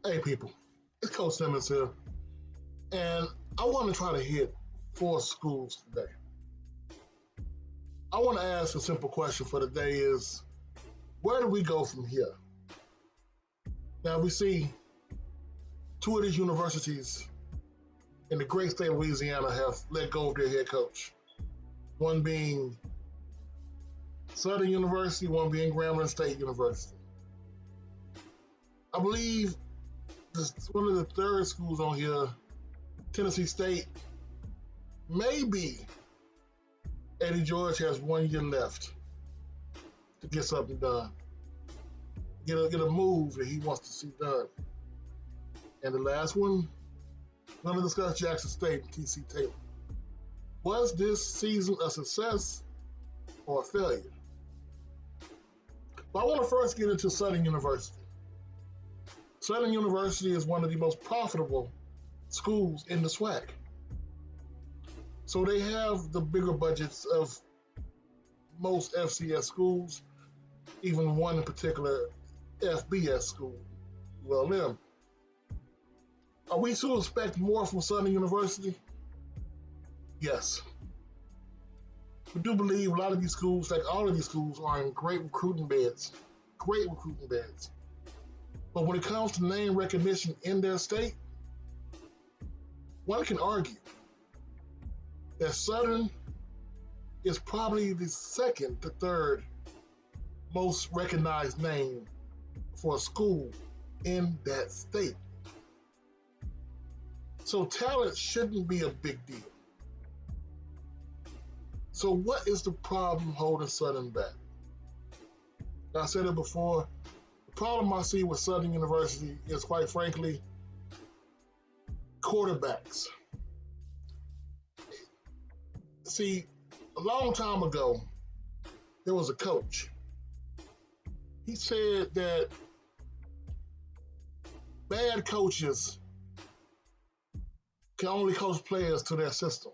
Hey people, it's Coach Simmons here, and I want to try to hit four schools today. I want to ask a simple question for the day is, where do we go from here? Now we see two of these universities in the great state of Louisiana have let go of their head coach. One being Southern University, one being Grambling State University. I believe this one of the third schools on here, Tennessee State, maybe Eddie George has 1 year left to get something done, get a move that he wants to see done. And the last one, we're going to discuss Jackson State and TC Taylor. Was this season a success or a failure? But I want to first get into Southern University. Southern University is one of the most profitable schools in the SWAC. So they have the bigger budgets of most FCS schools, even one in particular, FBS school. Well, them. Are we to expect more from Southern University? Yes. We do believe a lot of these schools, like all of these schools, are in great recruiting beds. Great recruiting beds. But when it comes to name recognition in their state, one can argue that Southern is probably the second to third most recognized name for a school in that state. So talent shouldn't be a big deal. So what is the problem holding Southern back? I said it before, the problem I see with Southern University is, quite frankly, quarterbacks. See, a long time ago, there was a coach. He said that bad coaches can only coach players to their system.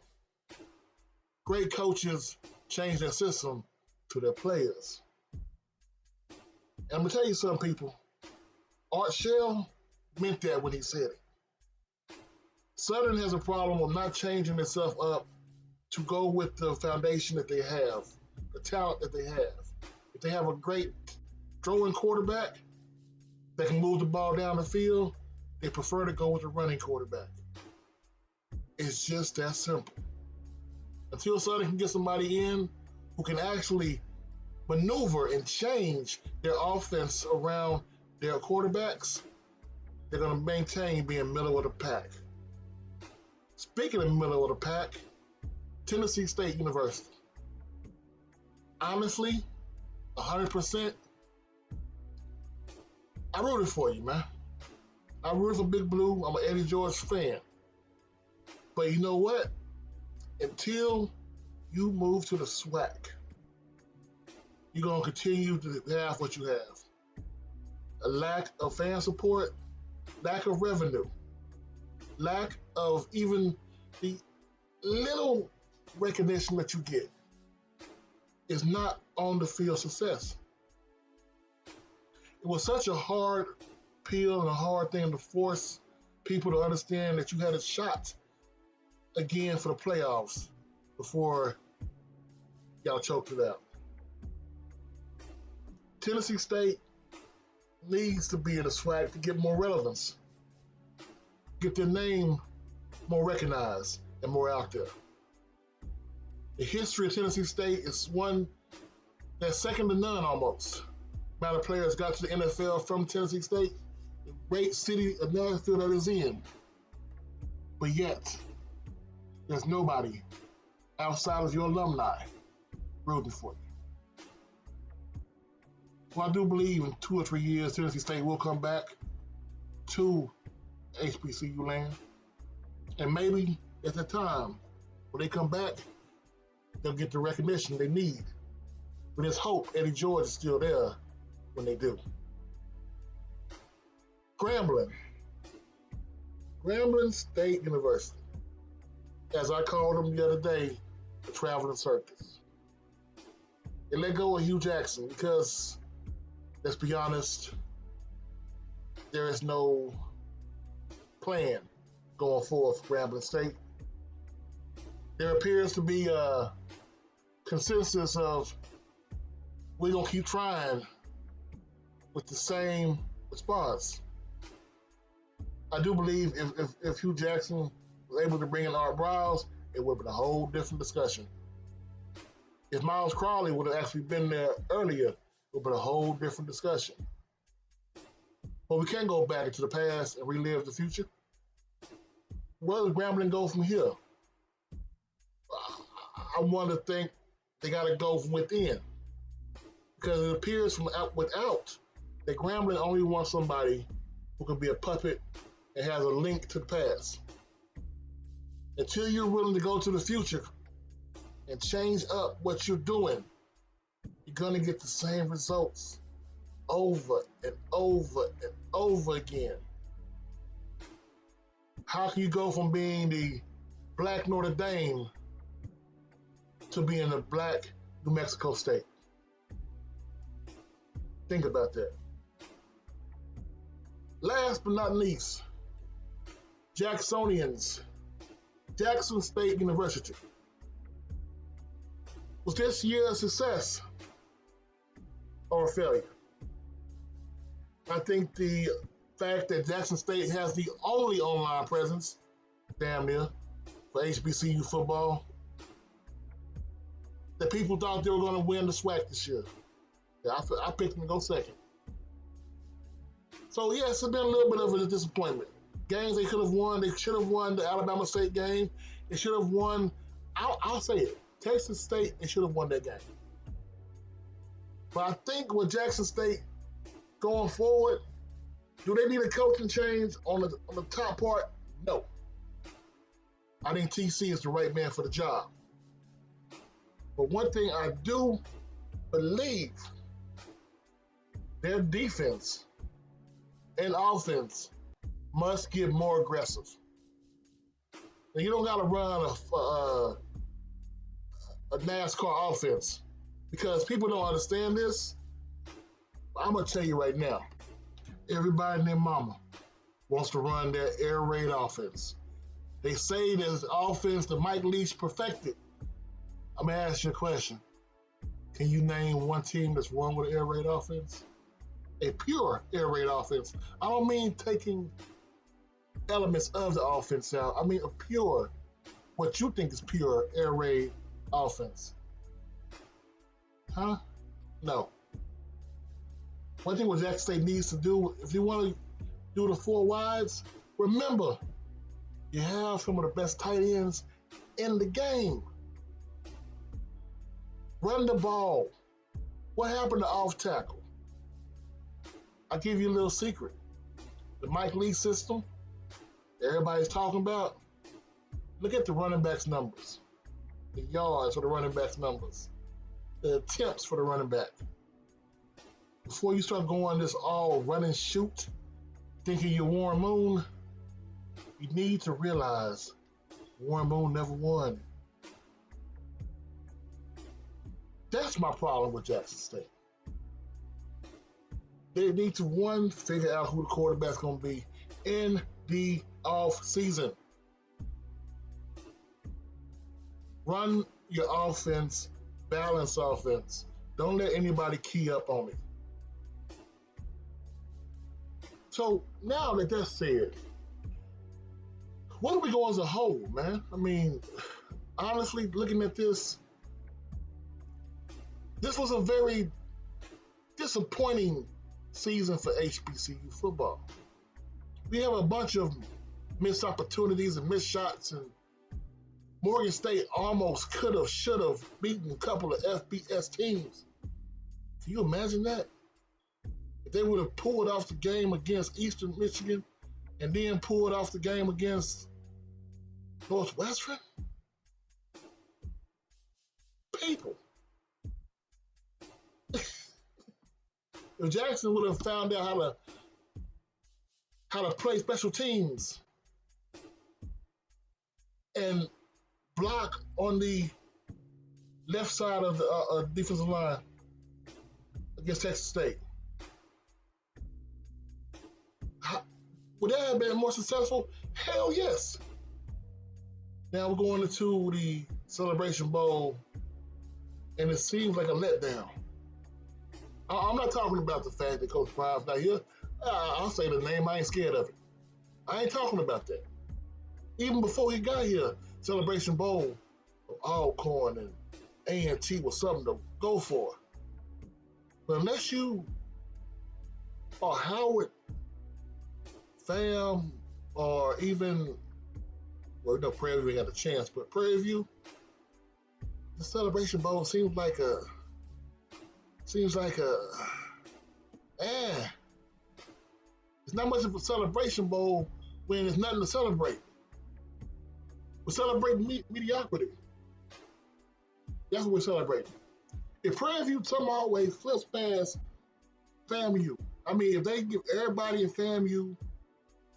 Great coaches change their system to their players. And I'm going to tell you something, people. Art Shell meant that when he said it. Southern has a problem of not changing itself up to go with the foundation that they have, the talent that they have. If they have a great throwing quarterback that can move the ball down the field, they prefer to go with a running quarterback. It's just that simple. Until Southern can get somebody in who can actually maneuver and change their offense around their quarterbacks, they're going to maintain being middle of the pack. Speaking of middle of the pack, Tennessee State University. Honestly, 100%, I rooted for you, man. I rooted for Big Blue. I'm an Eddie George fan. But you know what? Until you move to the SWAC, you're going to continue to have what you have. A lack of fan support, lack of revenue, lack of even the little recognition that you get is not on the field success. It was such a hard pill and a hard thing to force people to understand that you had a shot again for the playoffs before y'all choked it out. Tennessee State needs to be in the SWAC to get more relevance, get their name more recognized and more out there. The history of Tennessee State is one that's second to none almost. The amount of players got to the NFL from Tennessee State, the great city of Nashville that is in. But yet, there's nobody outside of your alumni rooting for you. Well, I do believe in 2 or 3 years, Tennessee State will come back to HBCU land. And maybe at the time, when they come back, they'll get the recognition they need. But there's hope Eddie George is still there when they do. Grambling State University. As I called them the other day, the traveling circus. They let go of Hugh Jackson because, let's be honest, there is no plan going forward for Grambling State. There appears to be a consensus of we're going to keep trying with the same response. I do believe if Hugh Jackson was able to bring in Art Briles, it would have been a whole different discussion. If Miles Crawley would have actually been there earlier, it would have been a whole different discussion. But we can't go back into the past and relive the future. Where does Grambling go from here? I want to think they got to go from within. Because it appears from without that Grambling only wants somebody who can be a puppet and has a link to the past. Until you're willing to go to the future and change up what you're doing, you're going to get the same results over and over and over again. How can you go from being the black Notre Dame to being the black New Mexico State? Think about that. Last but not least, Jacksonians, Jackson State University. Was this year a success or a failure? I think the fact that Jackson State has the only online presence, damn near, for HBCU football, that people thought they were going to win the SWAC this year. Yeah, I picked them to go second. So, yes, it's been a little bit of a disappointment. Games they could have won. They should have won the Alabama State game. They should have won, I'll say it, Texas State, they should have won that game. But I think with Jackson State going forward, do they need a coaching change on the top part? No. I think TC is the right man for the job. But one thing I do believe, their defense and offense must get more aggressive. And you don't got to run a NASCAR offense because people don't understand this. I'm going to tell you right now, everybody and their mama wants to run their air raid offense. They say there's offense that Mike Leach perfected. I'm going to ask you a question. Can you name one team that's run with an air raid offense? A pure air raid offense. I don't mean taking elements of the offense out. I mean a pure, what you think is pure air raid offense. Huh? No. One thing what Jackson State needs to do, if you want to do the four wides, remember, you have some of the best tight ends in the game. Run the ball. What happened to off tackle? I'll give you a little secret. The Mike Lee system everybody's talking about, look at the running backs numbers. The yards for the running backs numbers. The attempts for the running back. Before you start going this all run and shoot, thinking you're Warren Moon, you need to realize Warren Moon never won. That's my problem with Jackson State. They need to, one, figure out who the quarterback's going to be in the off season. Run your offense, balance offense. Don't let anybody key up on it. So now that that's said, what do we go as a whole, man? I mean, honestly, looking at this was a very disappointing season for HBCU football. We have a bunch of missed opportunities and missed shots, and Morgan State almost could have, should have beaten a couple of FBS teams. Can you imagine that? If they would have pulled off the game against Eastern Michigan and then pulled off the game against Northwestern? People. If Jackson would have found out how to play special teams and block on the left side of the defensive line against Texas State, Would that have been more successful? Hell yes. Now we're going into the Celebration Bowl, and it seems like a letdown. I'm not talking about the fact that Coach Prime's not here. I'll say the name. I ain't scared of it. I ain't talking about that. Even before he got here, Celebration Bowl, Alcorn and A&T was something to go for. But unless you are Howard, Fam, or even, well, no, Prairie View had a chance, but Prairie View, the Celebration Bowl eh. It's not much of a Celebration Bowl when there's nothing to celebrate. We're celebrating mediocrity. That's what we're celebrating. If Prairie View somehow way flips past FAMU, I mean, if they give everybody in FAMU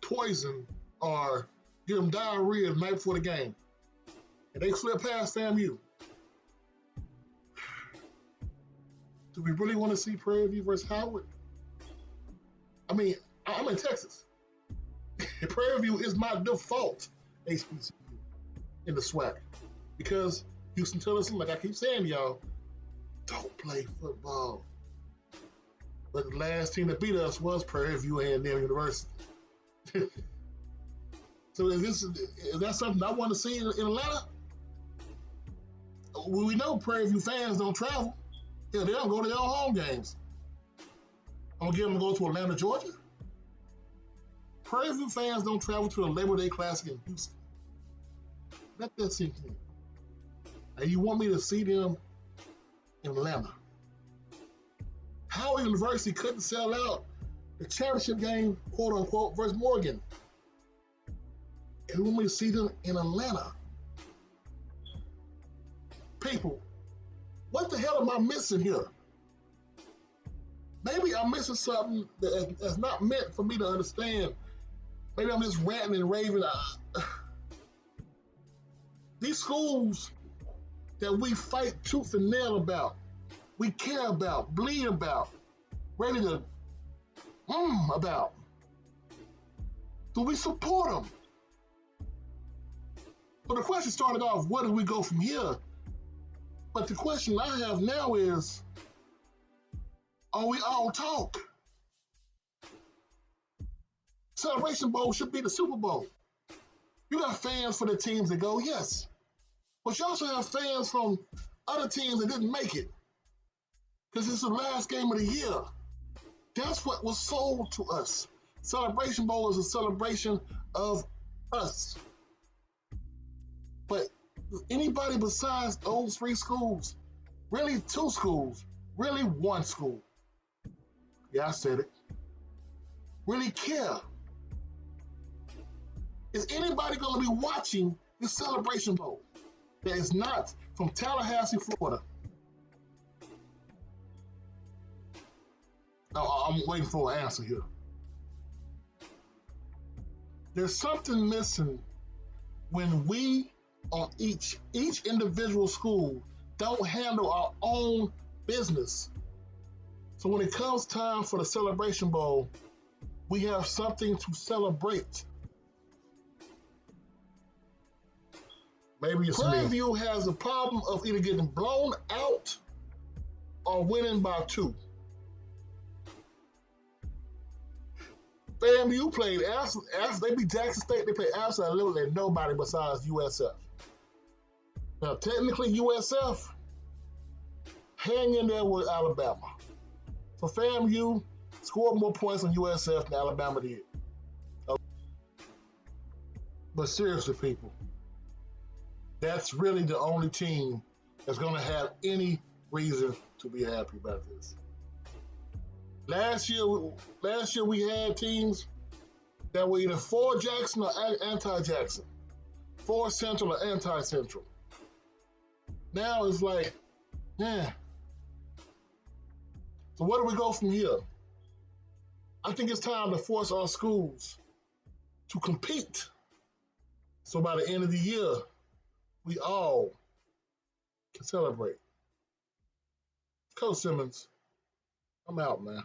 poison or give them diarrhea the night before the game, and they flip past FAMU, do we really want to see Prairie View versus Howard? I mean, I'm in Texas. Prairie View is my default HBCU in the SWAC because Houston Tillotson, like I keep saying to y'all, don't play football. But the last team that beat us was Prairie View A&M University. So is that something I want to see in Atlanta? Well, we know Prairie View fans don't travel. Yeah, they don't go to their home games. I'm gonna get them to go to Atlanta, Georgia. Prairie View fans don't travel to a Labor Day Classic in Houston. Let that sink in. And you want me to see them in Atlanta? Howard University couldn't sell out the championship game, quote unquote, versus Morgan. And you want me to see them in Atlanta? People, what the hell am I missing here? Maybe I'm missing something that's not meant for me to understand. Maybe I'm just ranting and raving. These schools that we fight tooth and nail about, we care about, bleed about, ready to about, do we support them? So the question started off, where do we go from here? But the question I have now is, are we all talk? Celebration Bowl should be the Super Bowl. You got fans for the teams that go, yes. But you also have fans from other teams that didn't make it. Because it's the last game of the year. That's what was sold to us. Celebration Bowl is a celebration of us. But anybody besides those 3 schools, really 2 schools, really 1 school, yeah, I said it, really care? Is anybody going to be watching this Celebration Bowl that is not from Tallahassee, Florida? I'm waiting for an answer here. There's something missing when we on each individual school don't handle our own business. So when it comes time for the Celebration Bowl, we have something to celebrate. Maybe it's Prairie View has a problem of either getting blown out or winning by 2. FAMU played after they beat Jackson State. They played absolutely nobody besides USF. Now, technically, USF hang in there with Alabama. So FAMU scored more points on USF than Alabama did. Okay. But seriously, people, that's really the only team that's going to have any reason to be happy about this. Last year we had teams that were either for Jackson or anti-Jackson, for Central or anti-Central. Now it's like, So where do we go from here? I think it's time to force our schools to compete. So by the end of the year, we all can celebrate. Coach Simmons, I'm out, man.